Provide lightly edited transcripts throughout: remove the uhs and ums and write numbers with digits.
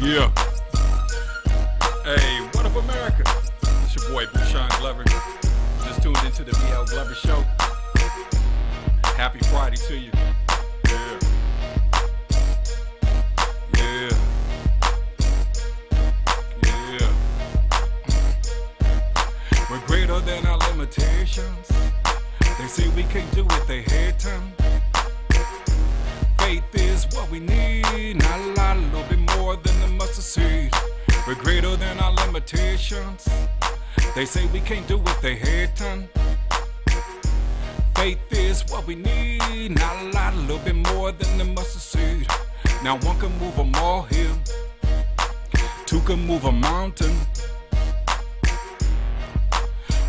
Yeah. Hey, what up, America? It's your boy, Bushan Glover. Just tuned into the BL Glover Show. Happy Friday to you. Yeah. Yeah. Yeah. We're greater than our limitations. They say we can't do it, they hate them. Faith is what we need, not a lot, a little bit more than the mustard seed. We're greater than our limitations. They say we can't do it, they hate them. Faith is what we need, not a lot, a little bit more than the mustard seed. Now one can move a molehill, two can move a mountain,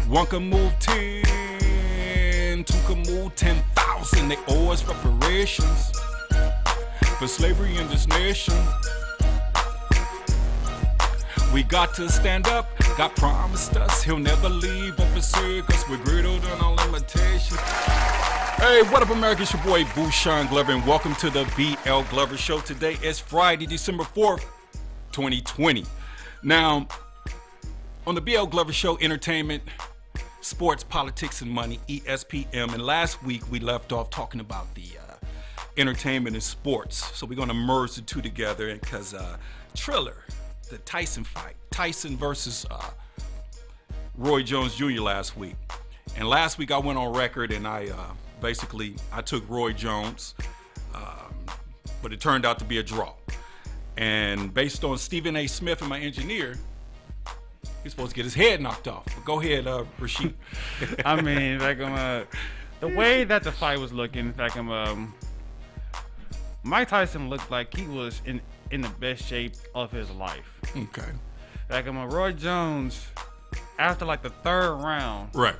one can move 10, two can move 10,000. They owe us reparations for slavery in this nation. We got to stand up. God promised us He'll never leave or forsake us. We're greater than our limitations. Hey, what up, America? It's your boy, Bushan Glover, and welcome to the BL Glover Show. Today is Friday, December 4th, 2020. Now, on the BL Glover Show, entertainment, sports, politics, and money, ESPM. And last week, we left off talking about the entertainment and sports. So we're going to merge the two together because Triller, the Tyson fight, Tyson versus Roy Jones Jr. last week. And last week I went on record and I took Roy Jones, but it turned out to be a draw. And based on Stephen A. Smith and my engineer, he's supposed to get his head knocked off. But go ahead, Rashid. I mean, the way that the fight was looking, Mike Tyson looked like he was in the best shape of his life. Okay. Roy Jones, after the third round, right,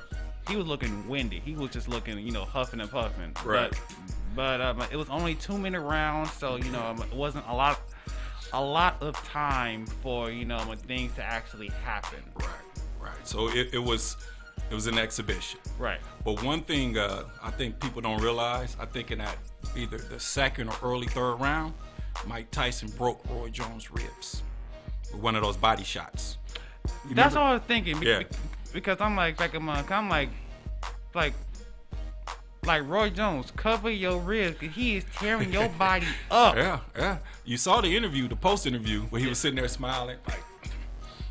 he was looking windy. He was just looking, huffing and puffing. Right. But it was only 2-minute rounds, so it wasn't a lot of time for things to actually happen. Right. So it was an exhibition. Right. But one thing I think people don't realize, I think in that either the second or early third round, Mike Tyson broke Roy Jones' ribs with one of those body shots. That's what I was thinking. Yeah. Because I'm like Roy Jones, cover your ribs, because he is tearing your body up. Yeah. You saw the interview, the post interview, where he was sitting there smiling,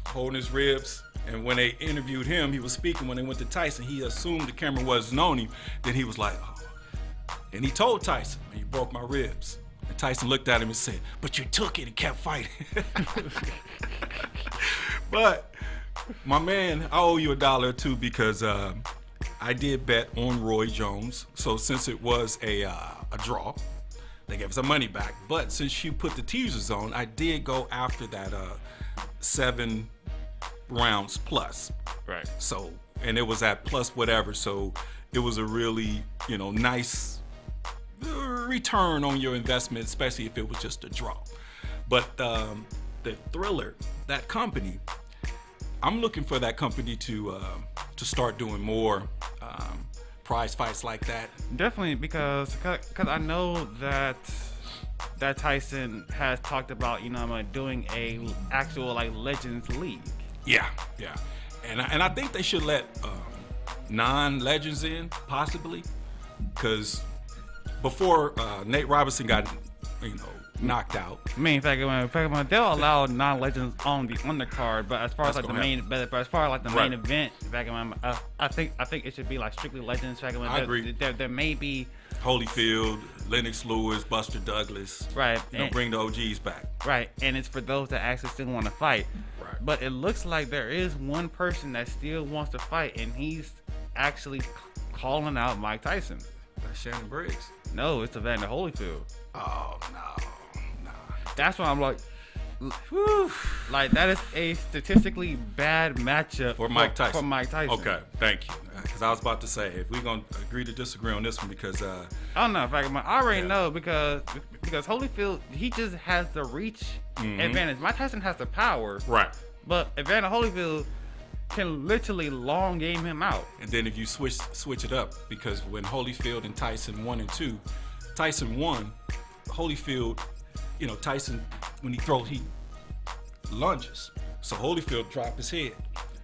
holding his ribs. And when they interviewed him, he was speaking. When they went to Tyson, he assumed the camera wasn't on him. Then he was like, oh. And he told Tyson, you broke my ribs. And Tyson looked at him and said, but you took it and kept fighting. But my man, I owe you $1 or $2 because I did bet on Roy Jones. So since it was a draw, they gave us our money back. But since you put the teasers on, I did go after that 7 rounds plus. Right. So, and it was at plus whatever. So it was a really, nice return on your investment, especially if it was just a draw. But the Thriller, that company, I'm looking for that company to start doing more prize fights like that. Definitely, because I know that Tyson has talked about doing a actual Legends League. Yeah. And I think they should let non-legends in, possibly, because before Nate Robinson got knocked out. I mean, in fact, they'll allow non-legends on the undercard, but as far as the main event, I think it should be strictly legends. I agree. There may be Holyfield, Lennox Lewis, Buster Douglas. Right. Bring the OGs back. Right, and it's for those that actually still want to fight. Right. But it looks like there is one person that still wants to fight, and he's actually calling out Mike Tyson. That's Shannon Briggs. No, it's Evander Holyfield. Oh, no. That's why I'm like, whew, that is a statistically bad matchup for Mike Tyson. Okay, thank you. Because I was about to say, if we're going to agree to disagree on this one, because I don't know. In fact, I already know because Holyfield, he just has the reach advantage. Mike Tyson has the power. Right. But Evander Holyfield can literally long game him out. And then if you switch it up, because when Holyfield and Tyson 1 and 2, Tyson won, Holyfield, Tyson, when he throws, he lunges. So Holyfield dropped his head.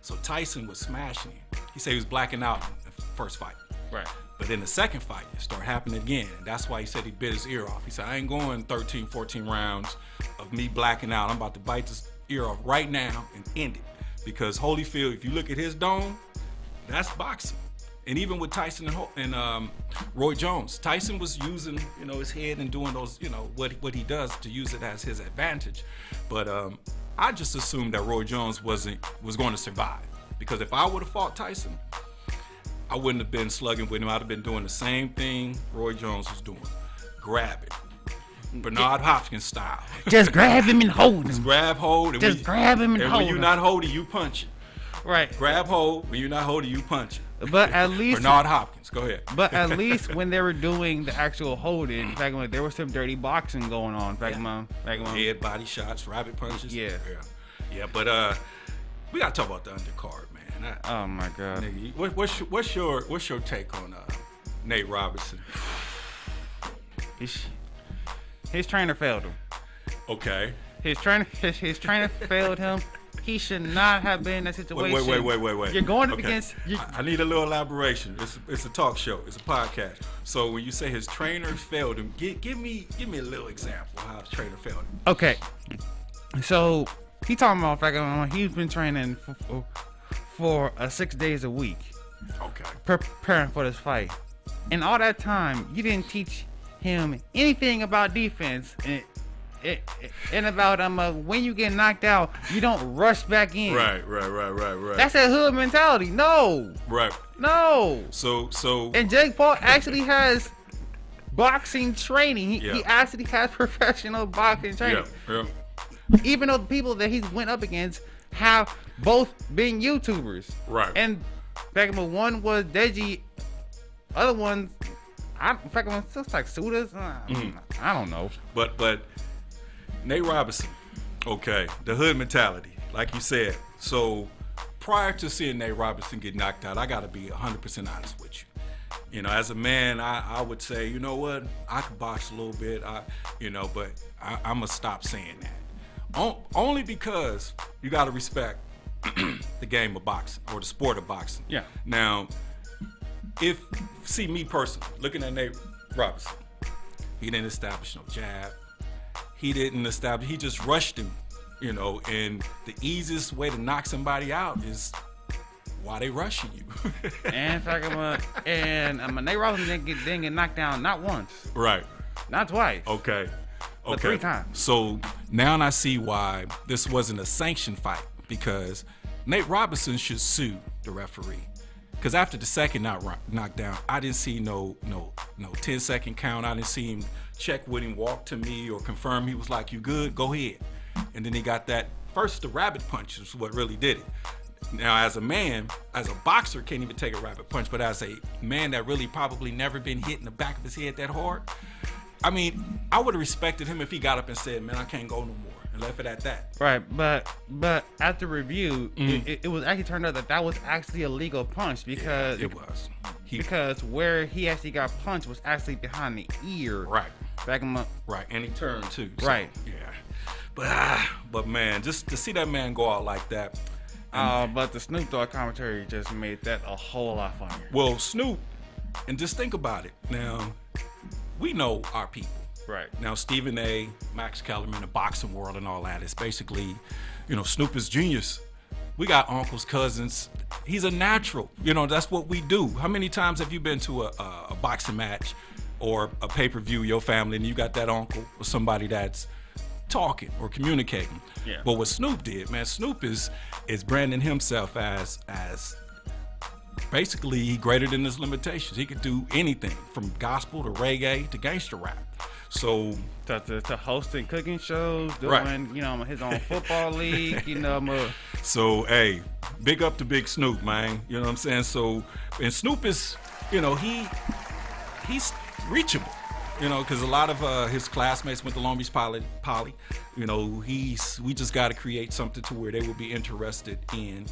So Tyson was smashing him. He said he was blacking out in the first fight. Right. But in the second fight, it started happening again. And that's why he said he bit his ear off. He said, I ain't going 13, 14 rounds of me blacking out. I'm about to bite this ear off right now and end it. Because Holyfield, if you look at his dome, that's boxing. And even with Tyson and Roy Jones, Tyson was using, his head and doing those, what he does to use it as his advantage. But I just assumed that Roy Jones was going to survive. Because if I would have fought Tyson, I wouldn't have been slugging with him. I'd have been doing the same thing Roy Jones was doing. Grab it. Bernard Hopkins style. Just grab him and hold him. Just grab, hold. And just grab him and hold him. And when you're not holding, you punch it. Right. Grab, hold. When you're not holding, you punch it. But at least Bernard Hopkins, go ahead. But at least when they were doing the actual holding, back when there was some dirty boxing going on. Back when head, body shots, rabbit punches. Yeah. But we gotta talk about the undercard, man. Oh my God. Nigga, what's your take on Nate Robinson? His trainer failed him. Okay. His trainer failed him. He should not have been in that situation. Wait. You're going up against. I need a little elaboration. It's a talk show. It's a podcast. So when you say his trainer failed him, give me a little example of how his trainer failed him. Okay. So he talking about fact he's been training for 6 days a week. Okay. Preparing for this fight, and all that time you didn't teach him anything about defense and about when you get knocked out, you don't rush back in. Right. That's that hood mentality. No. Right. No. So. And Jake Paul actually has boxing training. He actually has professional boxing training. Yeah. Even though the people that he's went up against have both been YouTubers. Right. And back when one was Deji, other ones, in fact, it looks like Sudas. I don't know. But Nate Robinson, okay, the hood mentality, like you said. So prior to seeing Nate Robinson get knocked out, I got to be 100% honest with you. As a man, I would say, you know what, I could box a little bit, but I'm going to stop saying that. Only because you got to respect the game of boxing or the sport of boxing. Yeah. Now, see me personally, looking at Nate Robinson, he didn't establish no jab. He just rushed him, and the easiest way to knock somebody out is why they rushing you. And Nate Robinson didn't get knocked down not once. Right. Not twice. Okay. But 3 times. So now I see why this wasn't a sanctioned fight, because Nate Robinson should sue the referee. Because after the second knockdown, I didn't see no 10-second count. I didn't see him check with him, walk to me, or confirm he was like, you good? Go ahead. And then he got that. First, the rabbit punch is what really did it. Now, as a man, as a boxer, can't even take a rabbit punch, but as a man that really probably never been hit in the back of his head that hard, I mean, I would have respected him if he got up and said, man, I can't go no more, and left it at that. Right, but at the review, it was actually turned out that was actually a legal punch, because it was. Because where he actually got punched was actually behind the ear. Right. Back him up. Right, and he turned too. So, right. Yeah. But man, just to see that man go out like that. But the Snoop Dogg commentary just made that a whole lot funnier. Well, Snoop, and just think about it. Now, we know our people. Right. Now, Stephen A., Max Kellerman, the boxing world and all that, it's basically, Snoop is genius. We got uncles, cousins. He's a natural. That's what we do. How many times have you been to a boxing match or a pay-per-view, your family, and you got that uncle or somebody that's talking or communicating? Yeah. But what Snoop did, man, Snoop is branding himself as basically greater than his limitations. He could do anything from gospel to reggae to gangster rap. So to hosting cooking shows, doing right. His own football league, So hey, big up to Big Snoop, man. You know what I'm saying? So, and Snoop is, he's reachable. Because a lot of his classmates went to Long Beach Poly. We just got to create something to where they will be interested in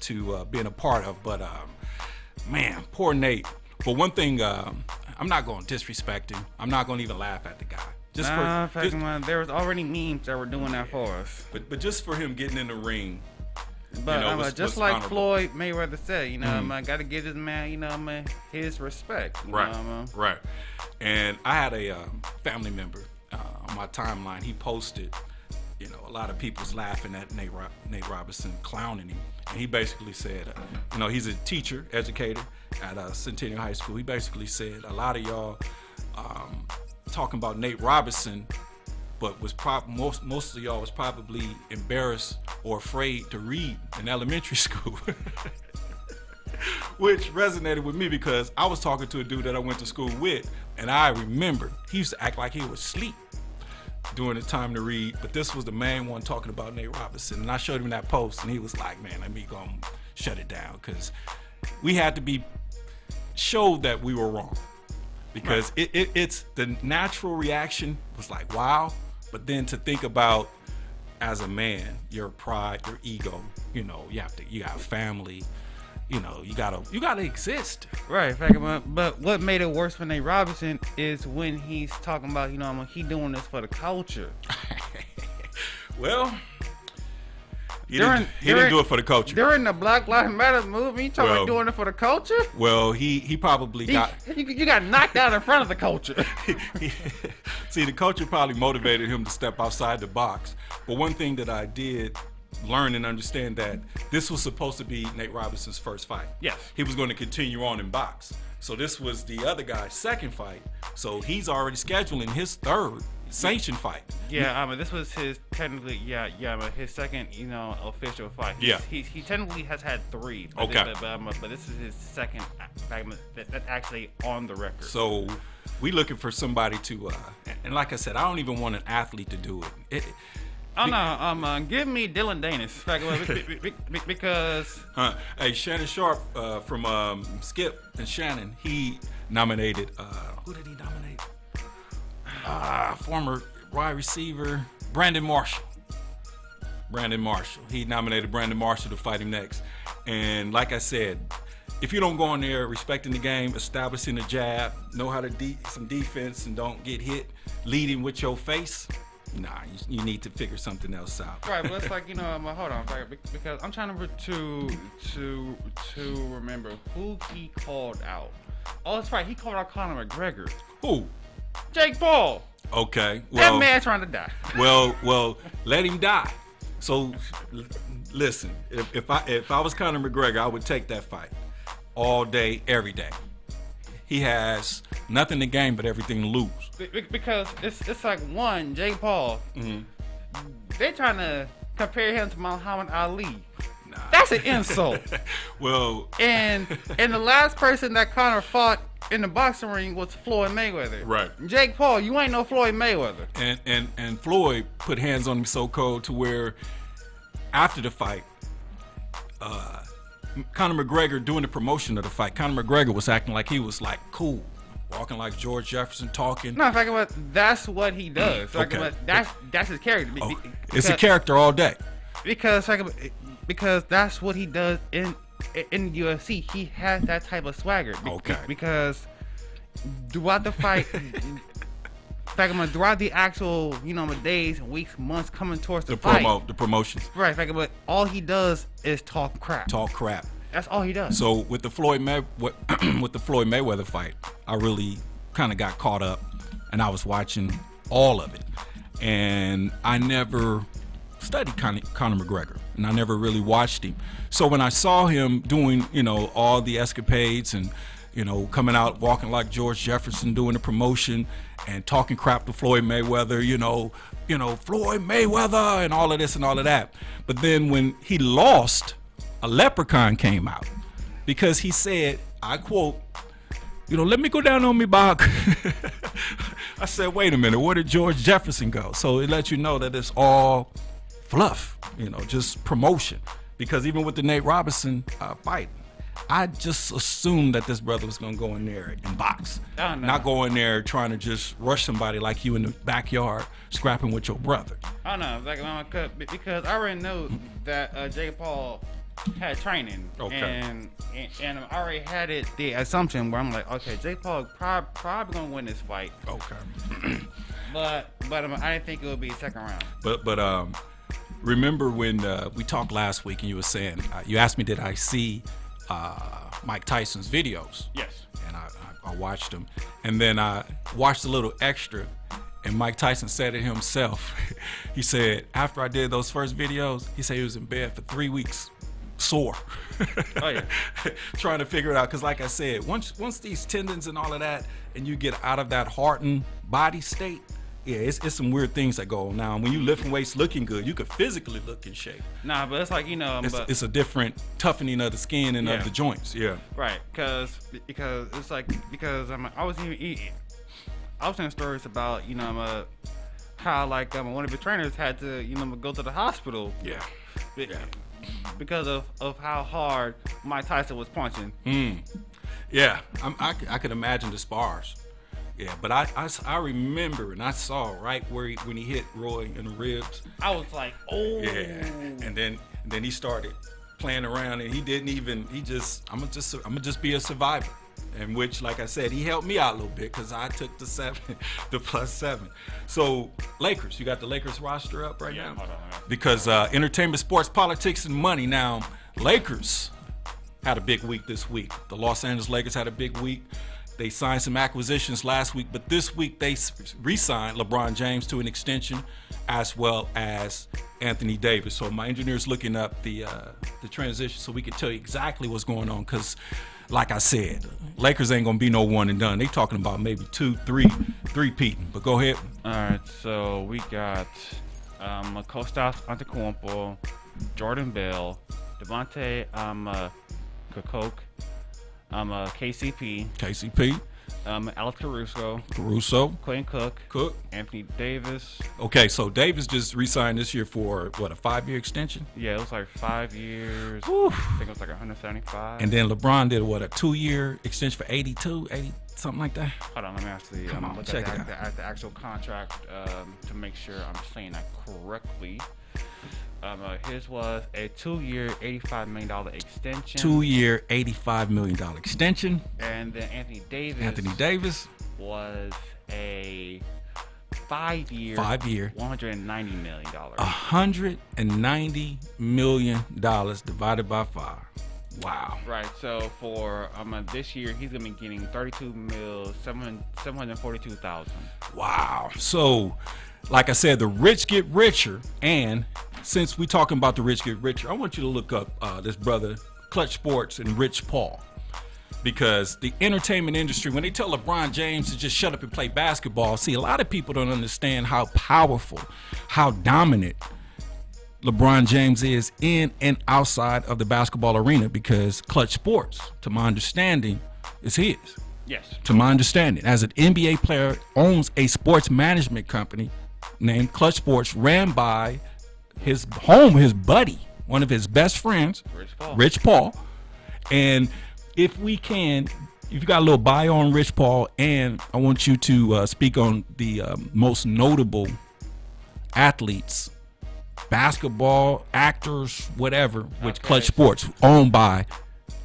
to being a part of. But man, poor Nate. But one thing, I'm not going to disrespect him. I'm not going to even laugh at the guy. There was already memes that were doing that for us. But just for him getting in the ring. But just like honorable. Floyd Mayweather said, I got to give this man, his respect. Right. And I had a family member on my timeline. He posted, a lot of people's laughing at Nate Robinson, clowning him. And he basically said, he's a teacher, educator at Centennial High School. He basically said a lot of y'all talking about Nate Robinson, but was most of y'all was probably embarrassed or afraid to read in elementary school. Which resonated with me because I was talking to a dude that I went to school with, and I remember he used to act like he was asleep during the time to read, but this was the main one talking about Nate Robinson. And I showed him that post, and he was like, man, let me go and shut it down, because we had to be showed that we were wrong. Because it's the natural reaction was like, wow. But then to think about as a man, your pride, your ego, you got family, you gotta exist. Right. But what made it worse for Nate Robinson is when he's talking about, he doing this for the culture. Well, he didn't do it for the culture. During the Black Lives Matter movement, he talking about doing it for the culture? Well, he probably got... You got knocked out in front of the culture. See, the culture probably motivated him to step outside the box. But one thing that I did learn and understand that this was supposed to be Nate Robinson's first fight. Yes. He was going to continue on in box. So this was the other guy's second fight. So he's already scheduling his third sanctioned fight. Yeah, this was his technically, but his second, official fight. He technically has had three. But okay. But this is his second that's actually on the record. So we looking for somebody to, and like I said, I don't even want an athlete to do it. Give me Dylan Danis because. Hey, Shannon Sharp from Skip and Shannon, he nominated. Who did he nominate? Former wide receiver Brandon Marshall. He nominated Brandon Marshall to fight him next. And like I said, if you don't go in there respecting the game, establishing the jab, know how to some defense, and don't get hit, leading with your face, you need to figure something else out. Right, but it's like, hold on, because I'm trying to remember who he called out. Oh, that's right, he called out Conor McGregor. Who? Jake Paul. Okay, well, that man trying to die. Well, let him die. So, listen, if I was Conor McGregor, I would take that fight all day, every day. He has nothing to gain but everything to lose. Because it's like Jake Paul. Mm-hmm. They're trying to compare him to Muhammad Ali. Nah. That's an insult. Well, and the last person that Conor fought in the boxing ring was Floyd Mayweather. Right. Jake Paul, you ain't no Floyd Mayweather. And Floyd put hands on him so cold to where after the fight, Conor McGregor, doing the promotion of the fight, Conor McGregor was acting like he was like cool, walking like George Jefferson, talking. No, that's what he does. Okay. That's his character. It's a character all day. Because that's what he does in the UFC. He has that type of swagger. Okay. Because throughout the fight, throughout the actual, days, weeks, months coming towards the fight, the promotions. Right. But all he does is talk crap. That's all he does. So with the Floyd Mayweather fight, I really kind of got caught up, and I was watching all of it, and I never studied Conor McGregor, and I never really watched him. So when I saw him doing, all the escapades and, coming out walking like George Jefferson, doing the promotion and talking crap to Floyd Mayweather, Floyd Mayweather and all of this and all of that. But then when he lost, a leprechaun came out because he said, I quote, let me go down on me, Bach. I said, wait a minute, where did George Jefferson go? So it lets you know that it's all fluff, just promotion. Because even with the Nate Robinson fight, I just assumed that this brother was going to go in there and box. Oh, no. Not go in there trying to just rush somebody like you in the backyard scrapping with your brother. Oh, no. Because I already know that Jake Paul had training. Okay. And I already had the assumption where I'm like, okay, Jake Paul probably going to win this fight. Okay. but I didn't think it would be second round. But remember when we talked last week and you were saying you asked me did I see Mike Tyson's videos? Yes. And I watched them, and then I watched a little extra. And Mike Tyson said it himself. He said after I did those first videos, he said he was in bed for 3 weeks, sore. Oh yeah. Trying to figure it out, because like I said, once these tendons and all of that, and you get out of that hardened body state, yeah, it's some weird things that go on. Now, when you lifting weights looking good, you could physically look in shape. Nah, but it's like, it's a different toughening of the skin and of the joints. Yeah. Right, because it's like I was even eating. I was hearing stories about how like one of the trainers had to go to the hospital. Yeah. Because of how hard Mike Tyson was punching. Yeah, I could imagine the spars. Yeah, but I remember and I saw right when he hit Roy in the ribs. I was like, oh. Yeah, and then he started playing around, and he didn't even. He just I'm gonna just be a survivor. In which, like I said, he helped me out a little bit because I took the +7. So Lakers, you got the Lakers roster up right now? Hold on. Because entertainment, sports, politics, and money. Now, Lakers had a big week this week. The Los Angeles Lakers had a big week. They signed some acquisitions last week, but this week they re-signed LeBron James to an extension, as well as Anthony Davis. So my engineer's looking up the transition so we can tell you exactly what's going on, because like I said, Lakers ain't gonna be no one and done. They talking about maybe 2, 3 peating. But go ahead. All right, so we got Kostas Antetokounmpo, Jordan Bell, Devontae Kukoc, KCP, Alex Caruso, Quinn Cook, Anthony Davis. Okay, so Davis just re-signed this year for what, a 5-year extension? Yeah, it was like 5 years. Whew. I think it was like 175. And then LeBron did what, a 2-year extension for 80, something like that? Hold on, let me actually look check at the actual contract to make sure I'm saying that correctly. His was a 2-year, $85 million extension. 2-year, $85 million extension. And then Anthony Davis was a 5-year, $190 million. $190 million divided by 5. Wow. Right. So for this year, he's gonna be getting $32,742,000. Wow. So, like I said, the rich get richer, and since we're talking about the rich get richer, I want you to look up this brother, Clutch Sports and Rich Paul, because the entertainment industry, when they tell LeBron James to just shut up and play basketball, see, a lot of people don't understand how powerful, how dominant LeBron James is in and outside of the basketball arena, because Clutch Sports, to my understanding, is his. Yes. To my understanding, as an NBA player, owns a sports management company named Clutch Sports, ran by his buddy, one of his best friends, Rich Paul. And if you got a little bio on Rich Paul, and I want you to speak on the most notable athletes, basketball, actors, whatever, with Clutch Sports, owned by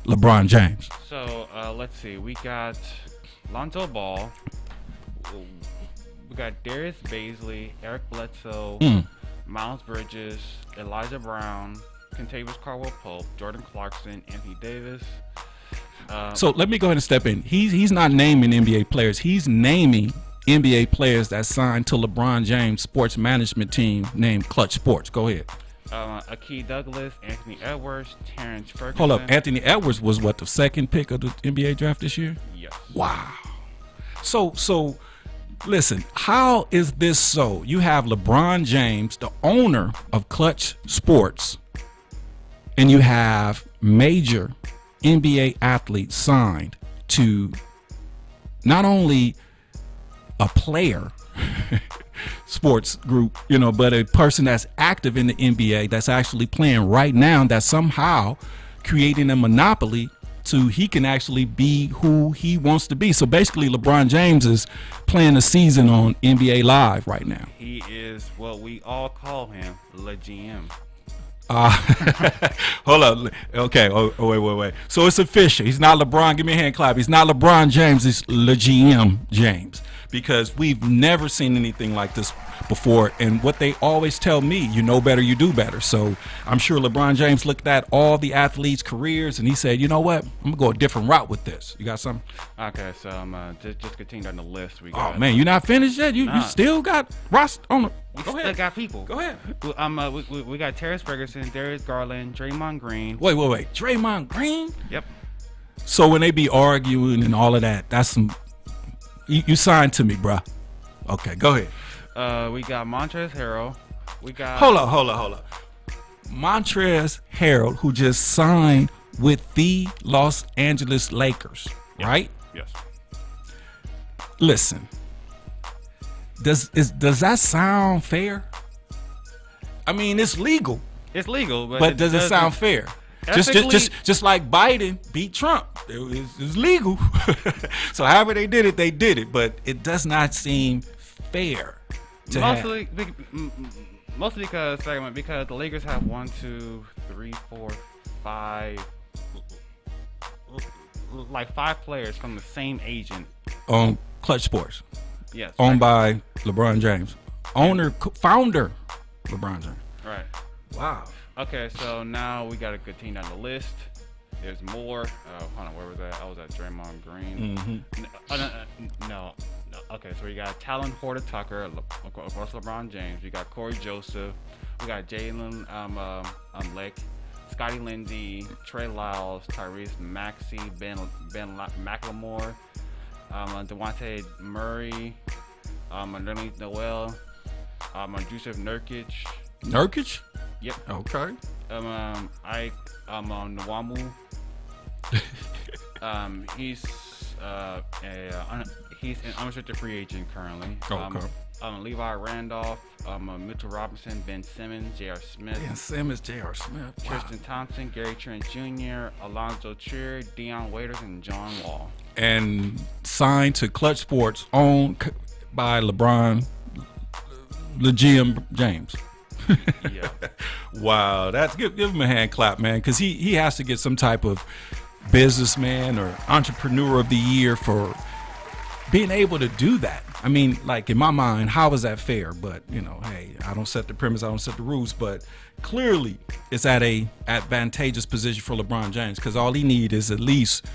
LeBron James. So let's see, we got Lonzo Ball, we got Darius Baisley, Eric Bledsoe, Miles Bridges, Elijah Brown, Kentavious Caldwell-Pope, Jordan Clarkson, Anthony Davis. So let me go ahead and step in. He's not naming NBA players. He's naming NBA players that signed to LeBron James' sports management team named Clutch Sports. Go ahead. Akeem Douglas, Anthony Edwards, Terrence Ferguson. Hold up. Anthony Edwards was what, the second pick of the NBA draft this year? Yes. Wow. So listen, how is this so? You have LeBron James, the owner of Clutch Sports, and you have major NBA athletes signed to not only a player sports group, but a person that's active in the NBA, that's actually playing right now, that's somehow creating a monopoly so he can actually be who he wants to be. So basically, LeBron James is playing a season on NBA Live right now. He is what we all call him, Le GM. Hold up. Okay. Wait. So it's official. He's not LeBron. Give me a hand clap. He's not LeBron James. It's Le GM James, because we've never seen anything like this before. And what they always tell me, you know better, you do better. So I'm sure LeBron James looked at all the athletes' careers and he said, you know what, I'm gonna go a different route with this. You got something? Okay, so just continue down the list. We Oh got, man, you're not finished yet. You still got Ross on the. we Go still ahead. got people. Go ahead. We got Terrence Ferguson, Darius Garland, Draymond Green. Wait. Draymond Green. Yep. So when they be arguing and all of that, that's some. You signed to me, bruh. Okay, go ahead. We got Montrezl Harrell. We got. Hold up. Montrezl Harrell, who just signed with the Los Angeles Lakers, right? Yes. Listen, does that sound fair? I mean, it's legal, It's legal, but does it sound fair? Just like Biden beat Trump, it's legal. So however they did it, but it does not seem fair. Mostly because the Lakers have 1, 2, 3, 4, 5, like 5 players from the same agent On Clutch Sports, Yes. owned by LeBron James, founder LeBron James. Right. Wow. Okay, so now we got to continue down the list. There's more. Hold on, where was that? I was at Draymond Green. No. Okay, so we got Talon Horton Tucker, of course LeBron James. We got Corey Joseph. We got Jalen Lick, Scotty Lindsey, Trey Lyles, Tyrese Maxey, Ben McLemore, Devontae Murray, Nerlens Noel, Jusuf Nurkic. Nurkic? Yep. Okay. Nwamu. He's an unrestricted free agent currently. Okay. Levi Randolph, Mitchell Robinson, Ben Simmons, J.R. Smith, J.R. Smith. Wow. Tristan Thompson, Gary Trent Jr., Alonzo Trier, Deion Waiters, and John Wall. And signed to Clutch Sports, owned by LeBron, James. Yeah. Wow, that's give him a hand clap, man, because he has to get some type of businessman or entrepreneur of the year for being able to do that. I mean, like in my mind, how is that fair? But you know, hey, I don't set the premise, I don't set the rules, but clearly it's at a advantageous position for LeBron James because all he needs is at least,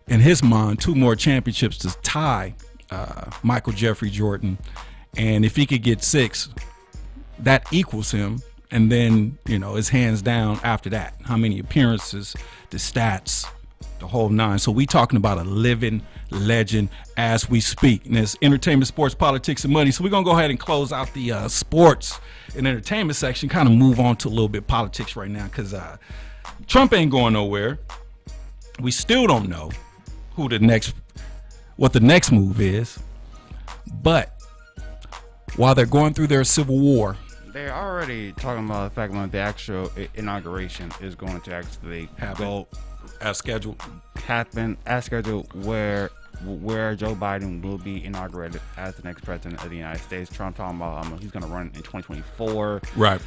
in his mind, 2 more championships to tie Michael Jeffrey Jordan, and if he could get 6. That equals him, and then you know it's hands down after that. How many appearances, the stats, the whole 9. So we talking about a living legend as we speak. And it's entertainment, sports, politics, and money. So we're gonna go ahead and close out the sports and entertainment section. Kind of move on to a little bit politics right now because Trump ain't going nowhere. We still don't know what the next move is, but while they're going through their civil war. They're already talking about the fact that the actual inauguration is going to actually Happen as scheduled. Where Joe Biden will be inaugurated as the next president of the United States. Trump talking about he's going to run in 2024. Right.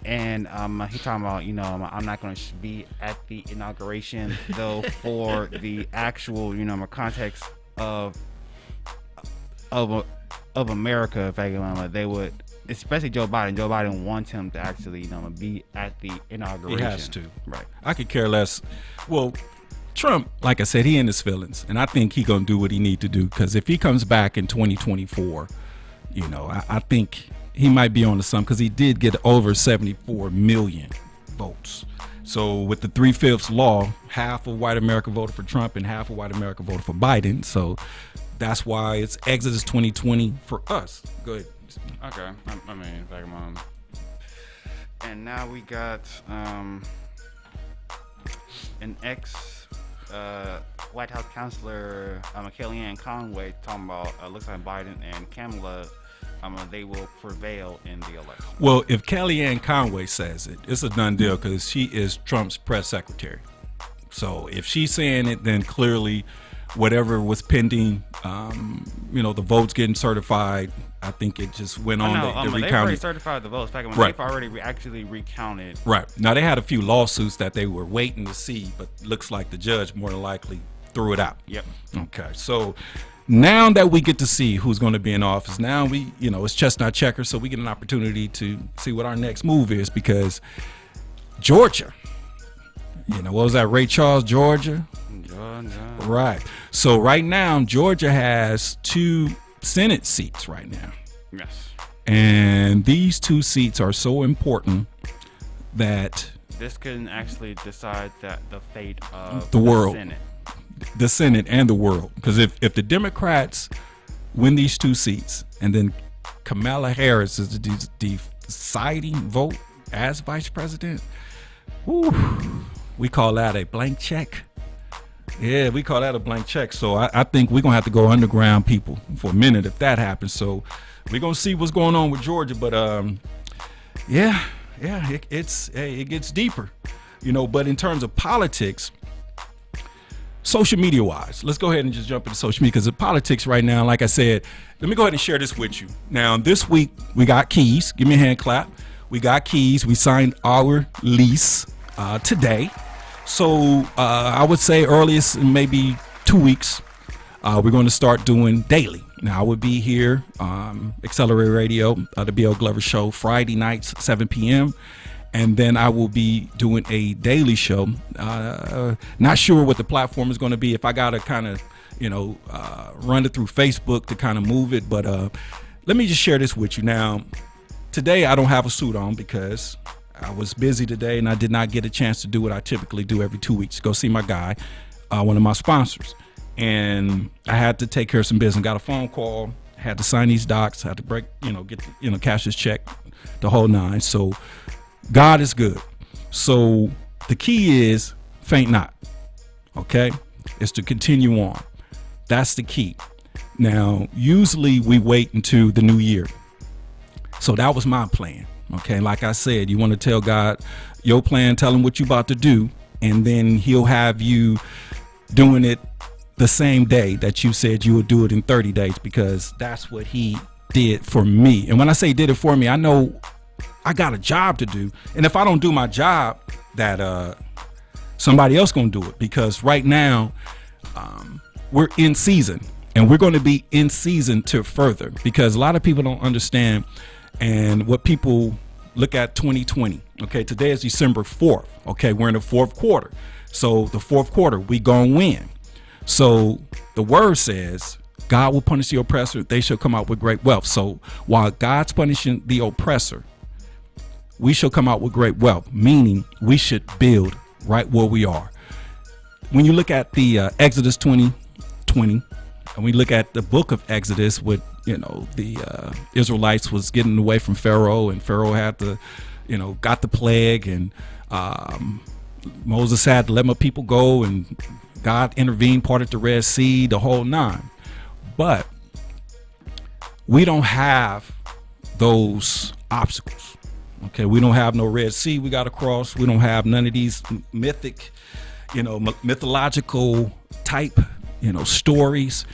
And he's talking about, I'm not going to be at the inauguration though for the actual, context of America. In fact, they would, especially Joe Biden. Joe Biden wants him to actually, be at the inauguration. He has to. Right. I could care less. Well, Trump, like I said, he in his feelings, and I think he gonna do what he need to do because if he comes back in 2024, I think he might be on to something because he did get over 74 million votes. So with the 3/5 law, half of white America voted for Trump and half of white America voted for Biden. So that's why it's Exodus 2020 for us. Go ahead. Okay. I mean, in fact, and now we got an ex White House counselor, Kellyanne Conway, talking about looks like Biden and Kamala, they will prevail in the election. Well, if Kellyanne Conway says it, it's a done deal because she is Trump's press secretary. So if she's saying it, then clearly whatever was pending, the votes getting certified, I think it just went on. They've already certified the votes. In fact, right. They've already actually recounted. Right. Now, they had a few lawsuits that they were waiting to see, but looks like the judge more than likely threw it out. Yep. Okay, so now that we get to see who's going to be in office, now we, it's chestnut checkers, so we get an opportunity to see what our next move is, because Georgia, what was that, Ray Charles, Georgia? Right. So right now, Georgia has 2 Senate seats right now. Yes. And these 2 seats are so important that this can actually decide the fate of the world. Senate. The Senate and the world. Because if the Democrats win these 2 seats, and then Kamala Harris is the deciding vote as vice president, we call that a blank check. Yeah, we call that a blank check. So I think we're going to have to go underground, people, for a minute if that happens. So we're going to see what's going on with Georgia. But it gets deeper, but in terms of politics, social media wise, let's go ahead and just jump into social media, because the politics right now, like I said, let me go ahead and share this with you. Now, this week we got keys. Give me a hand clap. We got keys. We signed our lease today. So I would say earliest in maybe 2 weeks, we're going to start doing daily. Now, I would be here, Accelerated Radio, the B.L. Glover Show, Friday nights, 7 p.m., and then I will be doing a daily show. Not sure what the platform is going to be, if I got to kind of, run it through Facebook to kind of move it. But let me just share this with you. Now, today I don't have a suit on because I was busy today and I did not get a chance to do what I typically do every 2 weeks. Go see my guy, one of my sponsors. And I had to take care of some business. Got a phone call, had to sign these docs, had to break, get, cash this check, the whole 9. So God is good. So the key is faint not. Okay. It's to continue on. That's the key. Now, usually we wait until the new year. So that was my plan. Okay. Like I said, you want to tell God your plan, tell him what you about to do, and then he'll have you doing it the same day that you said you would do it in 30 days, because that's what he did for me. And when I say did it for me, I know I got a job to do. And if I don't do my job, that somebody else gonna do it, because right now we're in season, and we're going to be in season to further, because a lot of people don't understand. And what people look at 2020, okay, today is December 4th. Okay, we're in the 4th quarter. So the 4th quarter, we gonna win. So the word says, God will punish the oppressor, they shall come out with great wealth. So while God's punishing the oppressor, we shall come out with great wealth, meaning we should build right where we are. When you look at the Exodus 20:20, and we look at the book of Exodus, with the Israelites was getting away from Pharaoh, and Pharaoh had to, got the plague, and Moses had to let my people go, and God intervened, parted the Red Sea, the whole 9. But we don't have those obstacles. Okay, we don't have no Red Sea we got to cross. We don't have none of these mythic, mythological type, stories.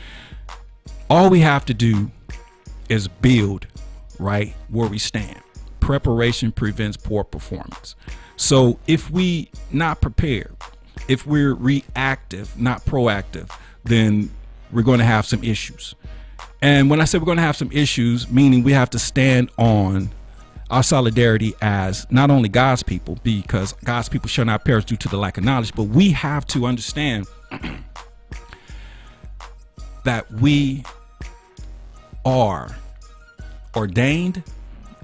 All we have to do is build right where we stand. Preparation prevents poor performance. So if we not prepared, if we're reactive, not proactive, then we're going to have some issues. And when I say we're going to have some issues, meaning we have to stand on our solidarity as not only God's people, because God's people shall not perish due to the lack of knowledge, but we have to understand that we are ordained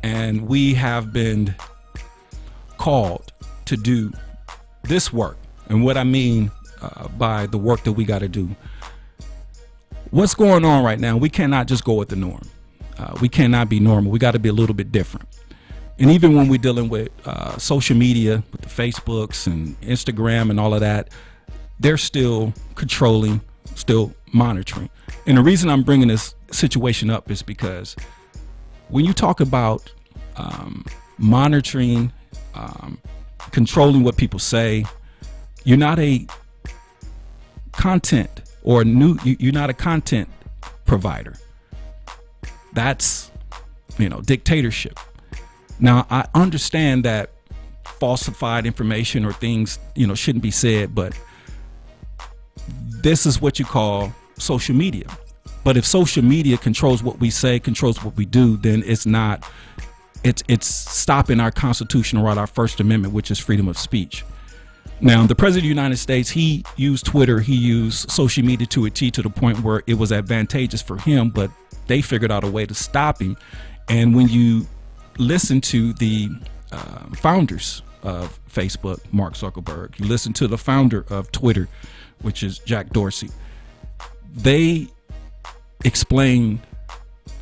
and we have been called to do this work. And what I mean by the work that we got to do, what's going on right now, we cannot just go with the norm. We cannot be normal. We got to be a little bit different. And even when we're dealing with social media, with the Facebooks and Instagram and all of that, they're still controlling, still monitoring. And the reason I'm bringing this situation up is because when you talk about monitoring, controlling what people say, you're not a content or you're not a content provider. That's, dictatorship. Now, I understand that falsified information or things, shouldn't be said, but this is what you call social media. But if social media controls what we say, controls what we do, then it's not, it's stopping our constitutional right, our First Amendment, which is freedom of speech. Now, the President of the United States, he used Twitter, he used social media to a T, to the point where it was advantageous for him, but they figured out a way to stop him. And when you listen to the founders of Facebook, Mark Zuckerberg, you listen to the founder of Twitter, which is Jack Dorsey, they explain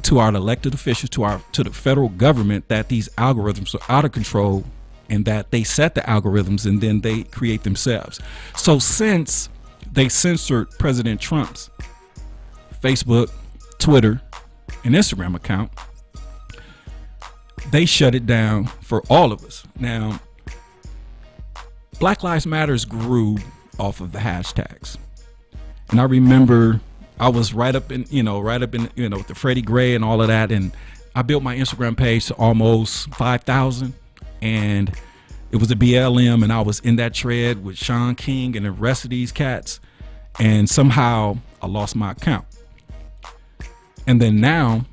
to our elected officials, to the federal government, that these algorithms are out of control, and that they set the algorithms and then they create themselves. So since they censored President Trump's Facebook, Twitter, and Instagram account, they shut it down for all of us. Now, Black Lives Matters grew off of the hashtags. And I remember I was right up in, with the Freddie Gray and all of that. And I built my Instagram page to almost 5,000. And it was a BLM. And I was in that thread with Sean King and the rest of these cats. And somehow I lost my account. And then now,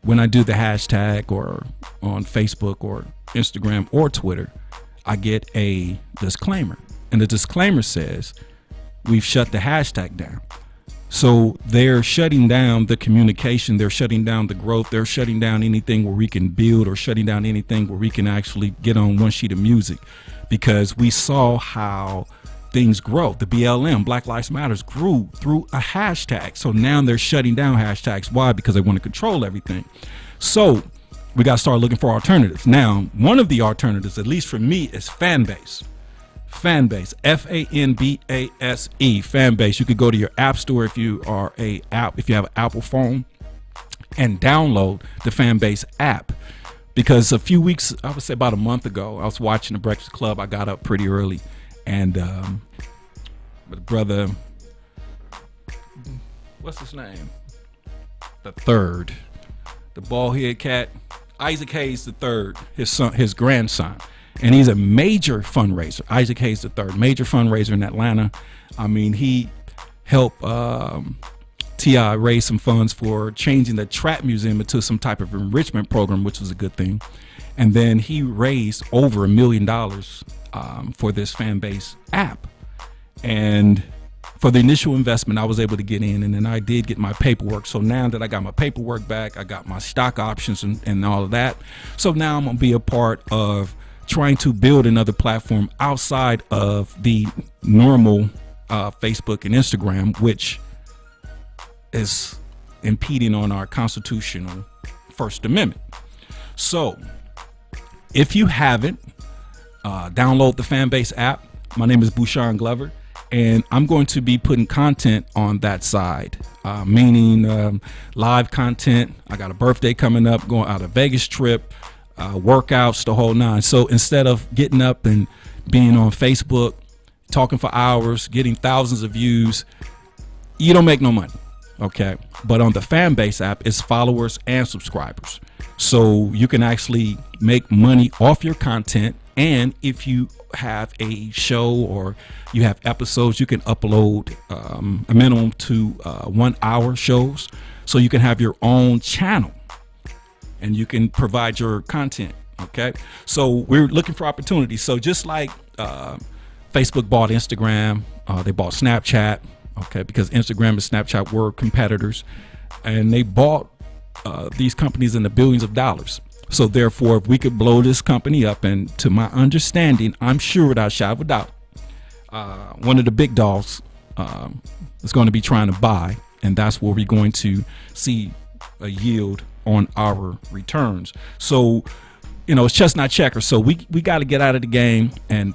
when I do the hashtag or on Facebook or Instagram or Twitter, I get a disclaimer. And the disclaimer says, we've shut the hashtag down. So they're shutting down the communication, they're shutting down the growth, they're shutting down anything where we can build, or shutting down anything where we can actually get on one sheet of music, because we saw how things grow. The BLM, Black Lives Matters, grew through a hashtag. So now they're shutting down hashtags. Why? Because they want to control everything. So we got to start looking for alternatives. Now, one of the alternatives, at least for me, is FANBASE. FANBASE, FANBASE, FANBASE. You could go to your app store if you have an Apple phone, and download the FANBASE app. Because a few weeks, I would say about a month ago, I was watching The Breakfast Club. I got up pretty early, and my brother, what's his name? The third, the bald head cat, Isaac Hayes the third, his grandson. And he's a major fundraiser. Isaac Hayes III, major fundraiser in Atlanta. I mean, he helped T.I. raise some funds for changing the Trap Museum into some type of enrichment program, which was a good thing. And then he raised over $1 million for this FANBASE app. And for the initial investment, I was able to get in, and then I did get my paperwork. So now that I got my paperwork back, I got my stock options and all of that. So now I'm going to be a part of trying to build another platform outside of the normal Facebook and Instagram, which is impeding on our constitutional First Amendment. So if you haven't, download the FANBASE app. My name is Bouchon Glover, and I'm going to be putting content on that side, meaning live content. I got a birthday coming up, going out a Vegas trip, workouts, the whole nine. So instead of getting up and being on Facebook, talking for hours, getting thousands of views, you don't make no money. Okay. But on the FANBASE app, it's followers and subscribers. So you can actually make money off your content. And if you have a show or you have episodes, you can upload a minimum to 1 hour shows. So you can have your own channel and you can provide your content. Okay. So we're looking for opportunities. So just like Facebook bought Instagram, they bought Snapchat. Okay. Because Instagram and Snapchat were competitors, and they bought these companies in the billions of dollars. So therefore, if we could blow this company up, and to my understanding, I'm sure without a shadow of a doubt, one of the big dogs is going to be trying to buy, and that's where we're going to see a yield on our returns. So, it's chestnut checkers. So we got to get out of the game and,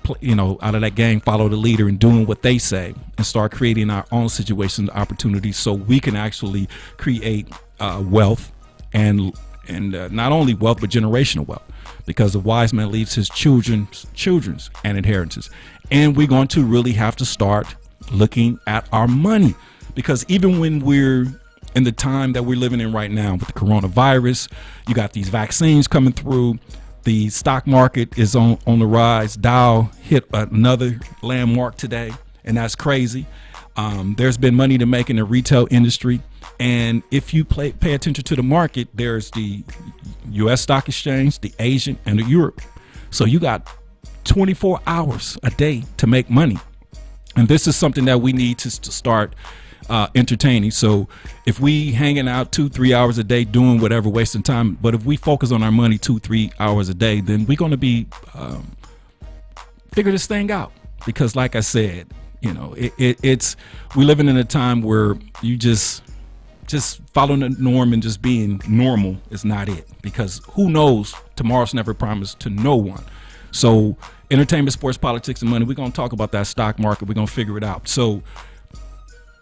out of that game, follow the leader and doing what they say, and start creating our own situations, opportunities, so we can actually create wealth and not only wealth, but generational wealth, because the wise man leaves his children's and inheritances. And we're going to really have to start looking at our money, because even when we're in the time that we're living in right now with the coronavirus, you got these vaccines coming through, the stock market is on the rise. Dow hit another landmark today, and that's crazy. There's been money to make in the retail industry. And if you pay attention to the market, there's the U.S. stock exchange, the Asian, and the Europe. So you got 24 hours a day to make money. And this is something that we need to start entertaining. So if we hanging out 2-3 hours a day doing whatever, wasting time, but if we focus on our money 2-3 hours a day, then we're going to be figure this thing out. Because like I said, you know, it's we living in a time where you just following the norm and just being normal is not it, because who knows, tomorrow's never promised to no one. So entertainment, sports, politics, and money, we're going to talk about that stock market. We're going to figure it out. So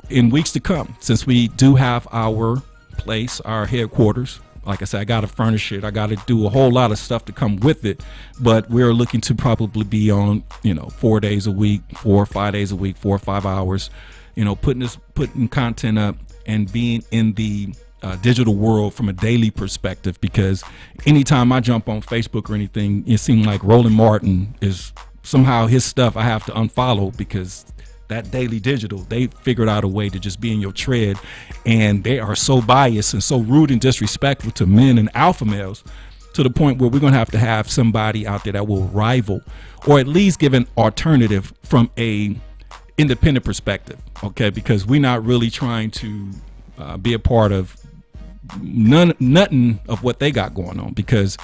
in weeks to come, since we do have our place, our headquarters, like I said, I got to furnish it. I got to do a whole lot of stuff to come with it. But we're looking to probably be on, 4 days a week, 4 or 5 days a week, 4 or 5 hours, putting content up and being in the digital world from a daily perspective. Because anytime I jump on Facebook or anything, it seems like Roland Martin is somehow his stuff I have to unfollow, because that daily digital, they figured out a way to just be in your tread, and they are so biased and so rude and disrespectful to men and alpha males, to the point where we're going to have somebody out there that will rival, or at least give an alternative from a independent perspective. Okay, because we're not really trying to be a part of nothing of what they got going on, because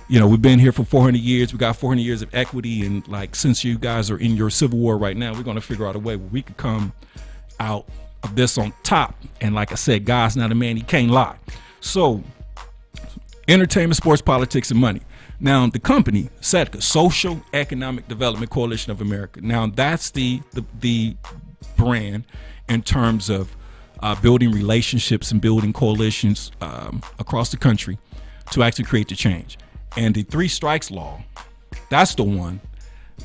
we've been here for 400 years. We got 400 years of equity, and like, since you guys are in your civil war right now, we're going to figure out a way where we could come out of this on top. And like I said, God's not a man, he can't lie. So entertainment, sports, politics, and money. Now the company, SEDCA, Social Economic Development Coalition of America. Now that's the brand in terms of building relationships and building coalitions across the country to actually create the change. And the 3 strikes law, that's the one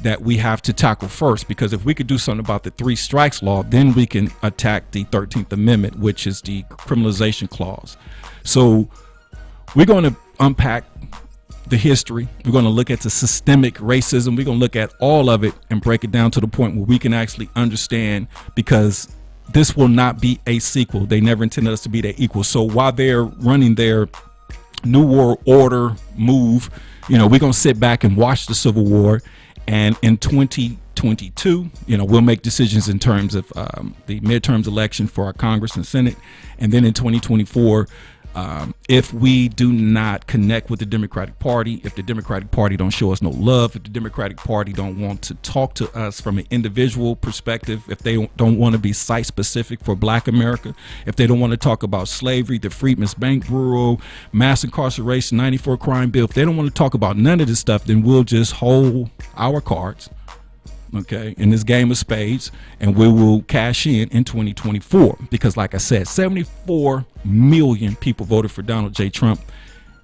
that we have to tackle first, because if we could do something about the 3 strikes law, then we can attack the 13th Amendment, which is the criminalization clause. So we're going to unpack the history. We're going to look at the systemic racism. We're going to look at all of it and break it down to the point where we can actually understand, because this will not be a sequel. They never intended us to be their equal. So while they're running their New World Order move, we're going to sit back and watch the Civil War. And in 2022, we'll make decisions in terms of the midterms election for our Congress and Senate. And then in 2024, if we do not connect with the Democratic Party, if the Democratic Party don't show us no love, if the Democratic Party don't want to talk to us from an individual perspective, if they don't want to be site specific for Black America, if they don't want to talk about slavery, the Freedmen's Bank Bureau, mass incarceration, 94 crime bill, if they don't want to talk about none of this stuff, then we'll just hold our cards, okay, in this game of spades, and we will cash in 2024. Because like I said, 74 million people voted for Donald J. Trump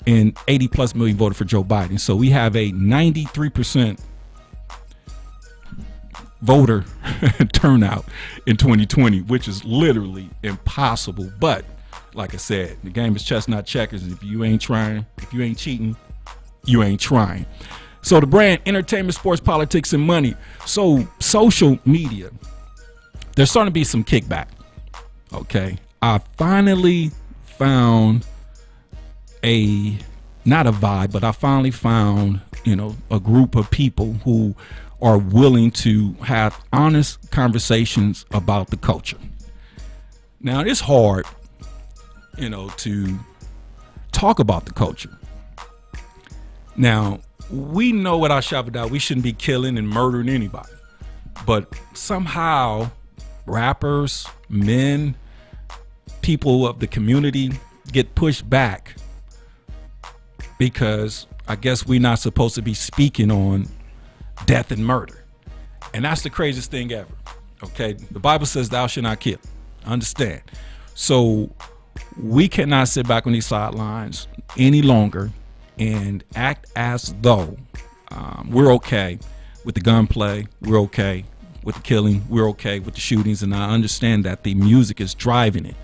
and 80 plus million voted for Joe Biden. So we have a 93% voter turnout in 2020, which is literally impossible. But like I said, the game is chess, not checkers. And if you ain't trying, if you ain't cheating, you ain't trying. So the brand, entertainment, sports, politics, and money. So social media, there's starting to be some kickback. Okay, I finally found not a vibe, but I finally found, a group of people who are willing to have honest conversations about the culture. Now it's hard, to talk about the culture. Now, we know at our Shabbat we shouldn't be killing and murdering anybody, but somehow rappers, men, people of the community get pushed back because I guess we're not supposed to be speaking on death and murder. And that's the craziest thing ever. Okay, the Bible says thou shalt not kill. Understand? So we cannot sit back on these sidelines any longer and act as though we're okay with the gunplay, we're okay with the killing, we're okay with the shootings, and I understand that the music is driving it.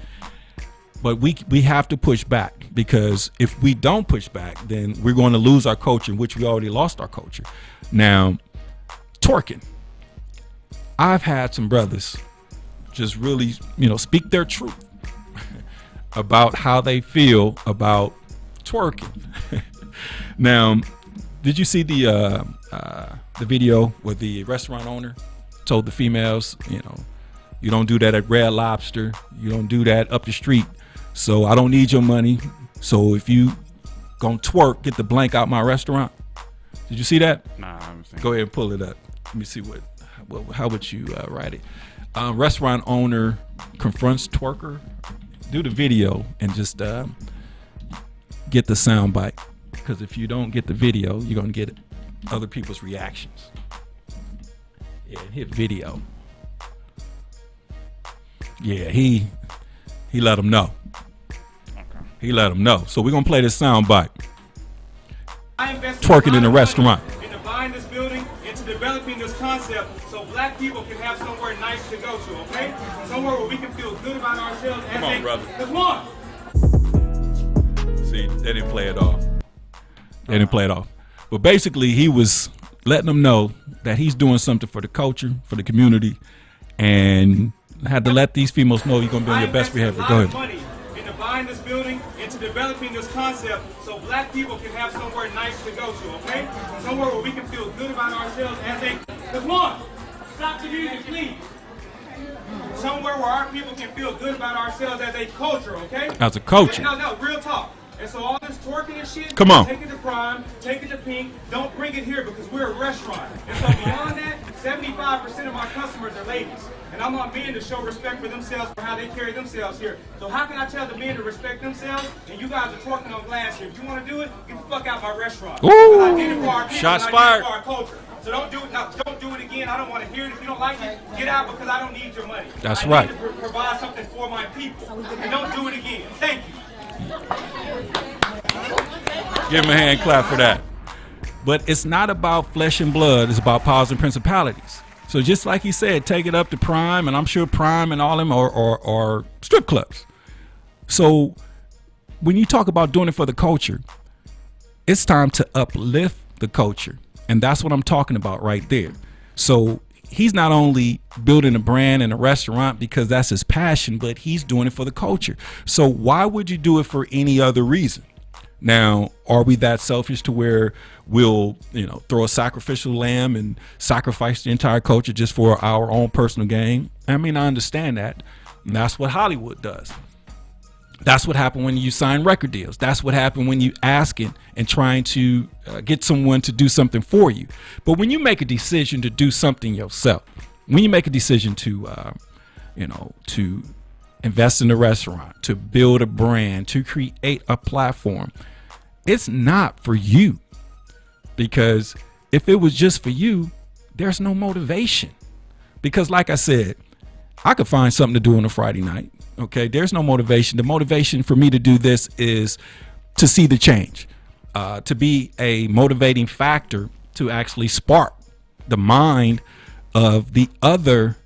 But we have to push back, because if we don't push back, then we're going to lose our culture, which we already lost our culture. Now, twerking. I've had some brothers just really, speak their truth about how they feel about twerking. Now, did you see the video where the restaurant owner told the females, you don't do that at Red Lobster, you don't do that up the street, so I don't need your money. So if you gonna twerk, get the blank out my restaurant. Did you see that? Nah, I haven't seen Go ahead and pull it up. Let me see how would you write it? Restaurant owner confronts twerker. Do the video and just get the sound bite, because if you don't get the video, you're gonna get other people's reactions. Yeah, hit video. Yeah, he let them know. Okay. He let them know. So we're gonna play this sound bite. Twerking in a restaurant. Into buying this building, into developing this concept, so black people can have somewhere nice to go to. Okay, somewhere where we can feel good about ourselves. Come on, brother. Come on. See, they didn't play it off. They didn't play it off. But basically, he was letting them know that he's doing something for the culture, for the community, and had to let these females know you're going to be on your best behavior. Go ahead. Money into buying this building, into developing this concept, so black people can have somewhere nice to go to, okay? Somewhere where we can feel good about ourselves as a... Come on! Stop the music, please! Somewhere where our people can feel good about ourselves as a culture, okay? As a culture. No, real talk. And so all this twerking and shit, come on. Take it to Prime, take it to Pink, don't bring it here because we're a restaurant. And so beyond that, 75% of my customers are ladies. And I'm on men to show respect for themselves for how they carry themselves here. So how can I tell the men to respect themselves and you guys are twerking on glass here? If you want to do it, get the fuck out my restaurant. Ooh, I did it for our people, shots I fired. did it for our culture. So don't do it. No, don't do it again. I don't want to hear it. If you don't like it, get out because I don't need your money. That's I right. need to provide something for my people. And don't do it again. Thank you. Give him a hand clap for that. But it's not about flesh and blood. It's about powers and principalities. So just like he said, take it up to Prime, and I'm sure Prime and all them are strip clubs. So when you talk about doing it for the culture, it's time to uplift the culture. And that's what I'm talking about right there. So he's not only building a brand and a restaurant because that's his passion, but he's doing it for the culture. So why would you do it for any other reason? Now, are we that selfish to where we'll, throw a sacrificial lamb and sacrifice the entire culture just for our own personal gain? I mean, I understand that. And that's what Hollywood does. That's what happened when you sign record deals. That's what happened when you asking and trying to get someone to do something for you. But when you make a decision to do something yourself, when you make a decision to, to invest in a restaurant, to build a brand, to create a platform, it's not for you. Because if it was just for you, there's no motivation. Because like I said, I could find something to do on a Friday night. Okay, there's no motivation. The motivation for me to do this is to see the change, to be a motivating factor to actually spark the mind of the other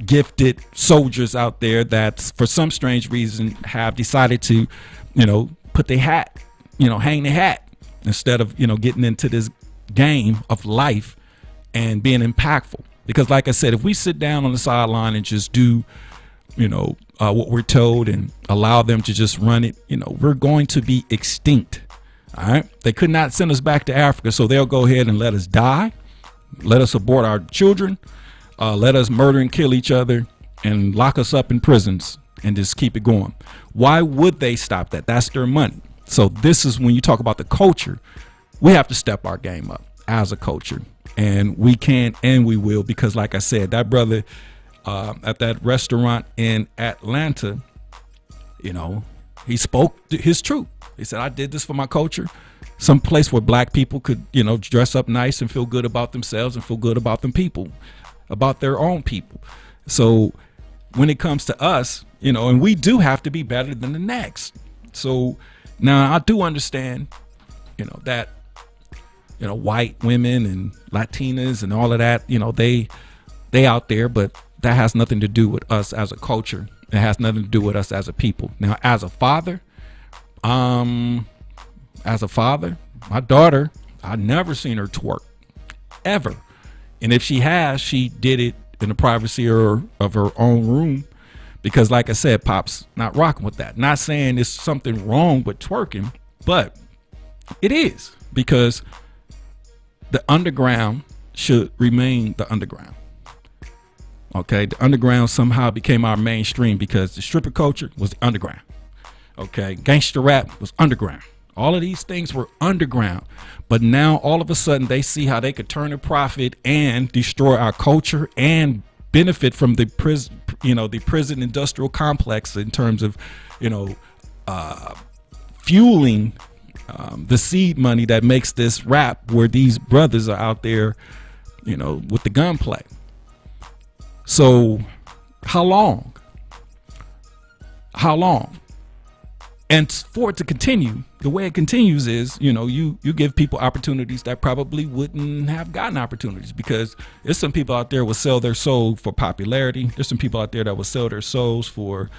gifted soldiers out there that for some strange reason have decided to, put their hat, hang their hat instead of, getting into this game of life and being impactful. Because like I said, if we sit down on the sideline and just do, what we're told and allow them to just run it, we're going to be extinct. All right. They could not send us back to Africa, so they'll go ahead and let us die, let us abort our children, let us murder and kill each other and lock us up in prisons and just keep it going. Why would they stop that? That's their money. So this is when you talk about the culture, we have to step our game up as a culture, and we can and we will, because like I said, that brother at that restaurant in Atlanta, he spoke his truth. He said, I did this for my culture, some place where black people could, dress up nice and feel good about themselves and feel good about them people, about their own people. So when it comes to us, and we do have to be better than the next. So now I do understand, that, white women and Latinas and all of that, they out there, but that has nothing to do with us as a culture. It has nothing to do with us as a people. Now, as a father, my daughter, I've never seen her twerk ever. And if she has, she did it in the privacy of her own room because like I said, Pop's not rocking with that. Not saying there's something wrong with twerking, but it is, because the underground should remain the underground. Okay, the underground somehow became our mainstream because the stripper culture was the underground. Okay, gangster rap was underground. All of these things were underground, but now all of a sudden they see how they could turn a profit and destroy our culture and benefit from the prison, the prison industrial complex in terms of, fueling the seed money that makes this rap where these brothers are out there, with the gunplay. So how long? How long? And for it to continue, the way it continues is, you give people opportunities that probably wouldn't have gotten opportunities, because there's some people out there will sell their soul for popularity. There's some people out there that will sell their souls for,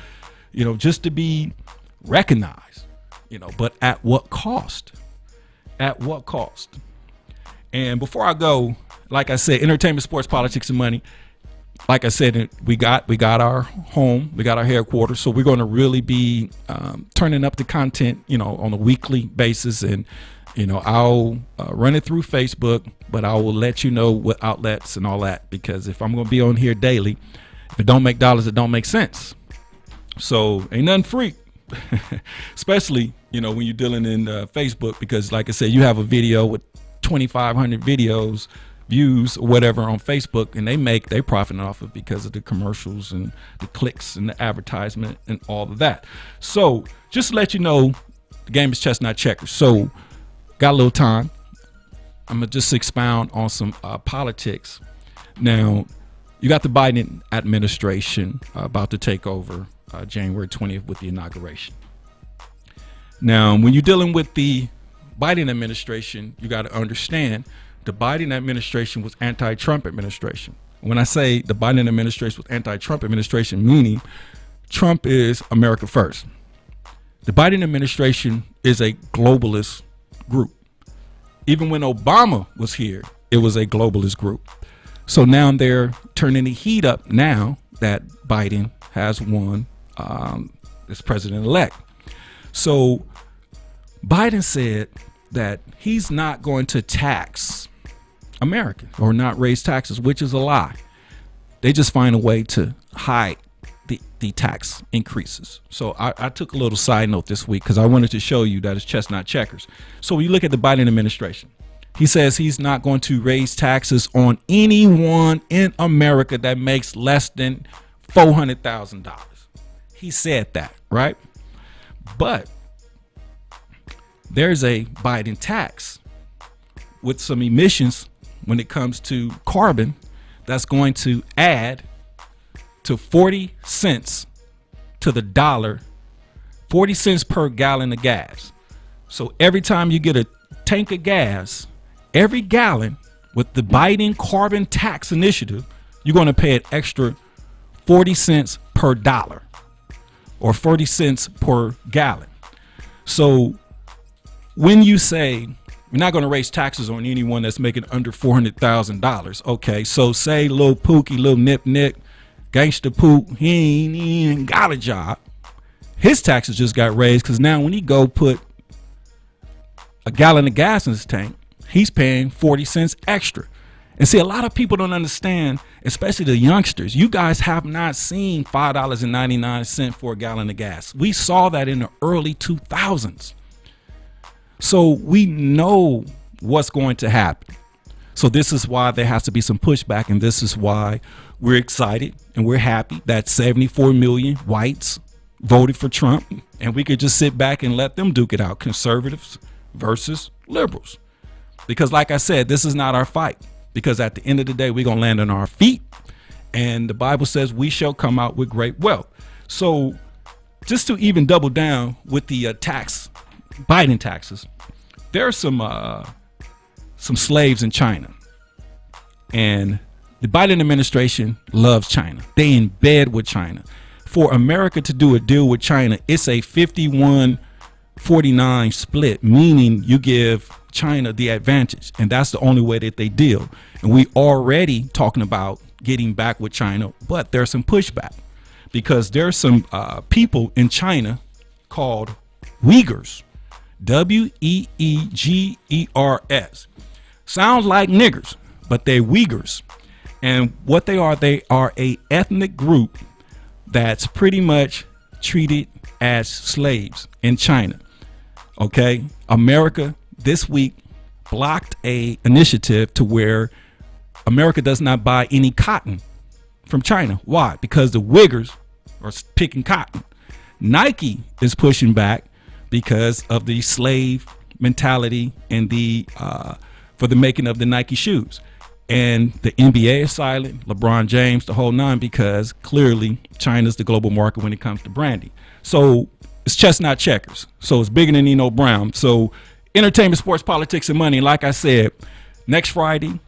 just to be recognized, but at what cost? At what cost? And before I go, like I said, entertainment, sports, politics, and money. Like I said, we got our home, we got our headquarters, so we're going to really be turning up the content, on a weekly basis, and I'll run it through Facebook, but I will let you know what outlets and all that, because if I'm going to be on here daily, if it don't make dollars, it don't make sense. So ain't nothing free, especially when you're dealing in Facebook, because like I said, you have a video with 2,500 views or whatever on Facebook, and they profiting off of because of the commercials and the clicks and the advertisement and all of that. So just to let you know, the game is chess, not checkers. So got a little time. I'm gonna just expound on some politics. Now, you got the Biden administration about to take over January 20th with the inauguration. Now, when you're dealing with the Biden administration, you got to understand the Biden administration was anti-Trump administration. When I say the Biden administration was anti-Trump administration, meaning Trump is America first. The Biden administration is a globalist group. Even when Obama was here, it was a globalist group. So now they're turning the heat up now that Biden has won as president-elect. So Biden said that he's not going to tax Americans or not raise taxes, which is a lie. They just find a way to hide the tax increases. So I took a little side note this week because I wanted to show you that it's chess, not checkers. So when you look at the Biden administration, he says he's not going to raise taxes on anyone in America that makes less than $400,000. He said that, right? But there's a Biden tax with some emissions when it comes to carbon that's going to add to 40 cents to the dollar, 40 cents per gallon of gas. So every time you get a tank of gas, every gallon with the Biden carbon tax initiative, you're going to pay an extra 40 cents per dollar or 40 cents per gallon. So when you say we're not going to raise taxes on anyone that's making under $400,000. Okay, so say Lil Pookie, Lil Nip Nick, Gangsta Pook, he ain't even got a job. His taxes just got raised because now when he go put a gallon of gas in his tank, he's paying 40 cents extra. And see, a lot of people don't understand, especially the youngsters. You guys have not seen $5.99 for a gallon of gas. We saw that in the early 2000s. So we know what's going to happen. So this is why there has to be some pushback, and this is why we're excited and we're happy that 74 million whites voted for Trump, and we could just sit back and let them duke it out, conservatives versus liberals. Because like I said, this is not our fight, because at the end of the day, we're going to land on our feet, and the Bible says we shall come out with great wealth. So just to even double down with the Biden taxes, there are some slaves in China, and the Biden administration loves China. They in bed with China. For America to do a deal with China, it's a 51-49 split, meaning you give China the advantage, and that's the only way that they deal. And we already talking about getting back with China, but there's some pushback because there's some people in China called Uyghurs, W-E-E-G-E-R-S. Sounds like niggers, but they're Uyghurs. And what they are a ethnic group that's pretty much treated as slaves in China. Okay, America this week blocked a initiative to where America does not buy any cotton from China. Why? Because the Uyghurs are picking cotton. Nike is pushing back because of the slave mentality and the for the making of the Nike shoes. And the NBA is silent, LeBron James, the whole nine, because clearly China's the global market when it comes to branding. So it's chestnut checkers. So it's bigger than Nino Brown. So entertainment, sports, politics, and money. Like I said, next Friday,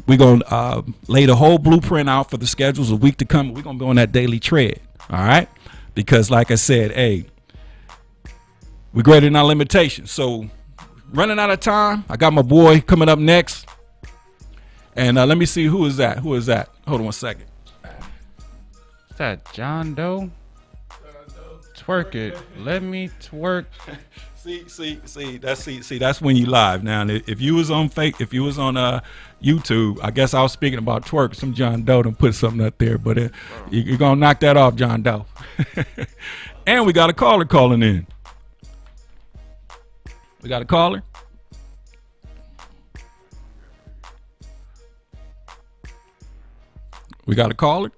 we're going to lay the whole blueprint out for the schedules a week to come. We're going to go on that daily tread. All right? Because like I said, hey, we're greater than our limitations. So running out of time, I got my boy coming up next. And let me see, who is that? Who is that? Hold on one second. Is that John Doe? Twerk it. Let me twerk. See, that's when you live. Now, if you was on YouTube, I guess I was speaking about twerk. Some John Doe done put something up there, but you're gonna knock that off, John Doe. And we got a caller calling in. We got a caller. We got a caller.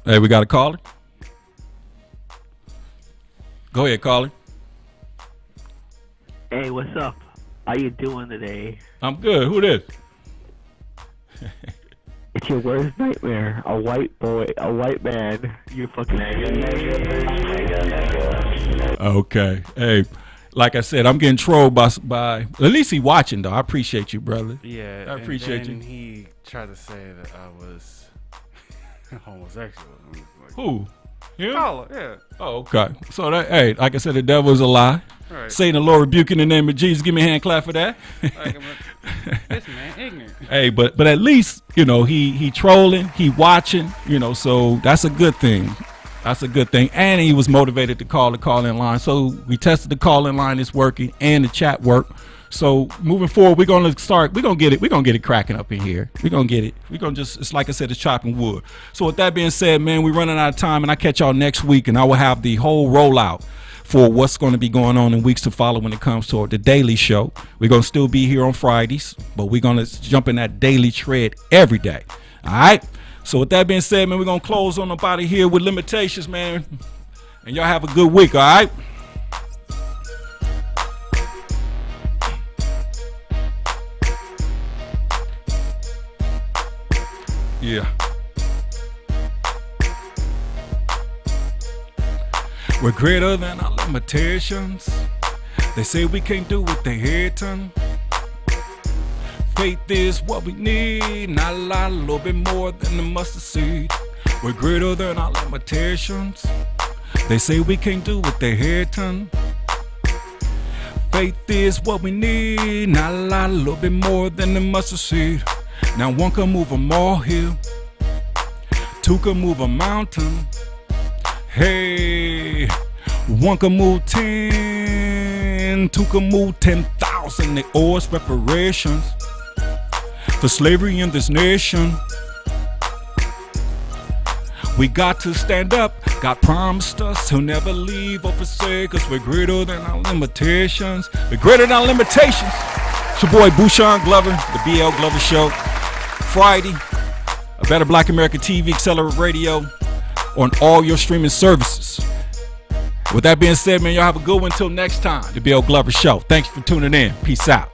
Hey, we got a caller. Go ahead, caller. Hey, what's up? How you doing today? I'm good. Who this? It's your worst nightmare. A white boy, a white man. You fucking Okay. Hey, like I said, I'm getting trolled by at least he watching though. I appreciate you, brother. Yeah, I appreciate and you. He tried to say that I was homosexual. Like, Who? Him? oh, yeah. Oh, okay. So that, hey, like I said, the devil is a lie. Right. Satan, the Lord rebuke in the name of Jesus. Give me a hand clap for that. Like, this man ignorant. Hey, but at least, you know, he trolling, he watching, you know, so that's a good thing. That's a good thing. And he was motivated to call the call-in line. So we tested the call-in line, it's working, and the chat worked. So moving forward, we're gonna get it cracking up in here. We're gonna get it. We're gonna just, it's like I said, it's chopping wood. So with that being said, man, we're running out of time, and I catch y'all next week, and I will have the whole rollout for what's going to be going on in weeks to follow when it comes to the daily show. We're gonna still be here on Fridays, but we're gonna jump in that daily tread every day. All right. So with that being said, man, we're gonna close on up out of here with limitations, man. And y'all have a good week. All right. Yeah. We're greater than our limitations. They say we can't do what they hate on. Faith is what we need, not a lot, a little bit more than the mustard seed. We're greater than our limitations. They say we can't do what they hate on. Faith is what we need, not a lot, a little bit more than the mustard seed. Now one can move a molehill, two can move a mountain. Hey, one can move 10, two can move 10,000. They owe us reparations for slavery in this nation. We got to stand up. God promised us he'll never leave or forsake us. We're greater than our limitations. We're greater than our limitations. It's your boy Bushan Glover, the BL Glover Show. Friday, a Better Black America TV, Accelerate Radio, on all your streaming services. With that being said, man, y'all have a good one until next time. The BL Glover Show. Thanks for tuning in. Peace out.